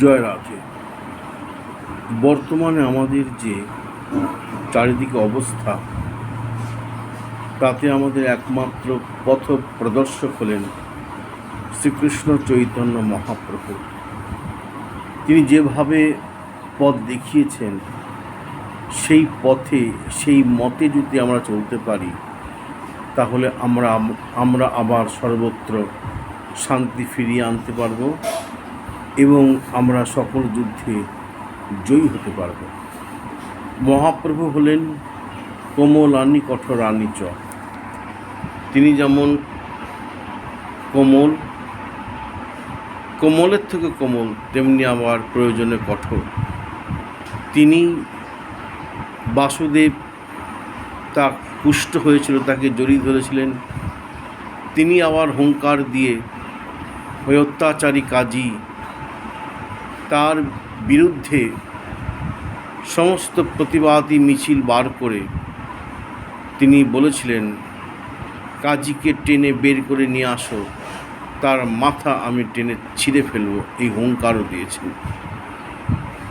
জয় রাধে। বর্তমানে আমাদের যে চারিদিকে অবস্থা, তাতে আমাদের একমাত্র পথ প্রদর্শক হলেন শ্রীকৃষ্ণ চৈতন্য মহাপ্রভু। তিনি যেভাবে পথ দেখিয়েছেন, সেই পথে সেই মতে যদি আমরা চলতে পারি, তাহলে আমরা আবার সর্বত্র শান্তি ফিরিয়ে আনতে পারব এবং আমরা সকল যুদ্ধে জয়ী হতে পারব। মহাপ্রভু হলেন কোমলানি কঠোরানি চ। তিনি যেমন কোমল, কোমলের থেকে কোমল, তেমনি আবার প্রয়োজনে কঠোর। তিনি বাসুদেব তা কুষ্ঠ হয়েছিল, তাকে জড়িয়ে ধরেছিলেন। তিনি আবার হুঙ্কার দিয়ে ওই অত্যাচারী কাজী, তার বিরুদ্ধে সমস্ত প্রতিবাদী মিছিল বার করে তিনি বলেছিলেন, কাজীকে টেনে বের করে নিয়ে আসো, তার মাথা আমি টেনে ছিঁড়ে ফেলব। এই হুঙ্কারও দিয়েছেন।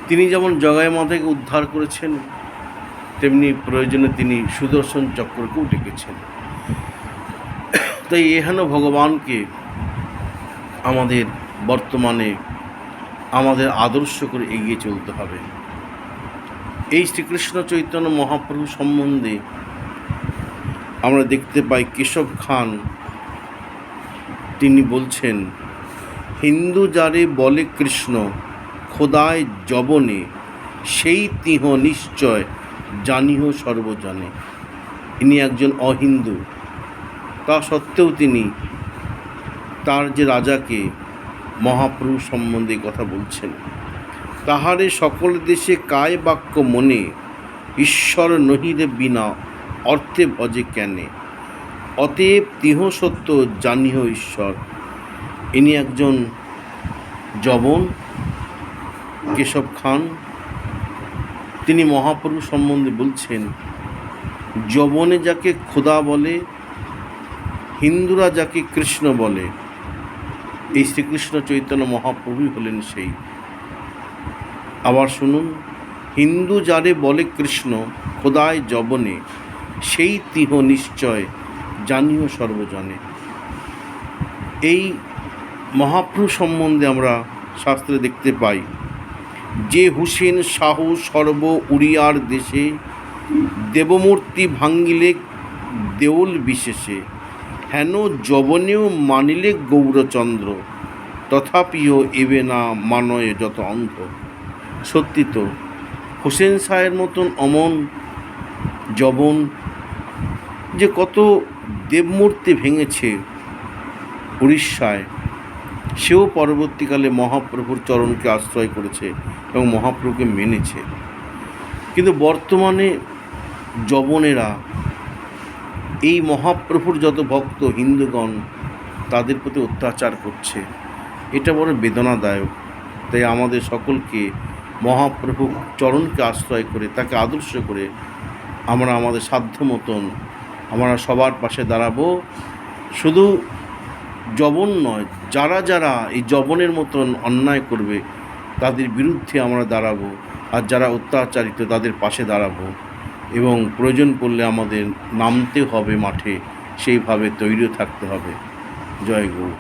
তিনি যেমন জগাই মাতাকে উদ্ধার করেছেন, তেমনি প্রয়োজনে তিনি সুদর্শন চক্রকেও ডেকেছেন। তাই এহেন ভগবানকে আমাদের বর্তমানে আমাদের আদর্শ করে এগিয়ে চলতে হবে। এই শ্রীকৃষ্ণ চৈতন্য মহাপ্রভু সম্বন্ধে আমরা দেখতে পাই কেশব খান তিনি বলছেন, হিন্দু যারে বলে কৃষ্ণ খোদায় যবনে, সেই তিহ নিশ্চয় জানিহ সর্বজনে। ইনি একজন অহিন্দু, তা সত্ত্বেও তিনি তার যে রাজাকে মহাপ্রভু সম্বন্ধে কথা বলছেন। তাহারে সকল দেশে কায় বাক্য মনে, ঈশ্বর নহিরে বিনা অর্থে ভজে কেনে, অতএব তিহ সত্য জানিহ ঈশ্বর। ইনি একজন যবন, কেশব খান। তিনি মহাপ্রভু সম্বন্ধে বলছেন, যবনে যাকে খোদা বলে, হিন্দুরা যাকে কৃষ্ণ বলে, এই শ্রীকৃষ্ণ চৈতন্য মহাপ্রভুই হলেন সেই। আবার শুনুন, হিন্দু যারে বলে কৃষ্ণ খোদায় যবনে, সেই তিহ নিশ্চয় জানিও সর্বজনে। এই মহাপ্রভু সম্বন্ধে আমরা শাস্ত্রে দেখতে পাই, যে হুসেন শাহ সর্ব উড়িয়ার দেশে, দেবমূর্তি ভাঙ্গিলে দেউল বিশেষে, হেন যবনেও মানিলে গৌরচন্দ্র, তথাপিও এবে না মানয় যত অন্ধ। সত্যি তো, হোসেন শাহের মতন অমন যবন যে কত দেবমূর্তি ভেঙেছে উড়িষ্যায়, সেও পরবর্তীকালে মহাপ্রভুর চরণকে আশ্রয় করেছে এবং মহাপ্রভুকে মেনেছে। কিন্তু বর্তমানে যবনেরা এই মহাপ্রভুর যত ভক্ত হিন্দুগণ, তাদের প্রতি অত্যাচার করছে। এটা বড় বেদনাদায়ক। তাই আমাদের সকলকে মহাপ্রভু চরণকে আশ্রয় করে, তাকে আদর্শ করে আমরা আমাদের সাধ্য মতন আমরা সবার পাশে দাঁড়াবো। শুধু যবন নয়, যারা যারা এই যবনের মতন অন্যায় করবে তাদের বিরুদ্ধে আমরা দাঁড়াবো, আর যারা অত্যাচারিত তাদের পাশে দাঁড়াবো। এবং প্রয়োজন পড়লে আমাদের নামতে হবে মাঠে, সেইভাবে তৈরিও থাকতে হবে। জয় গৌর।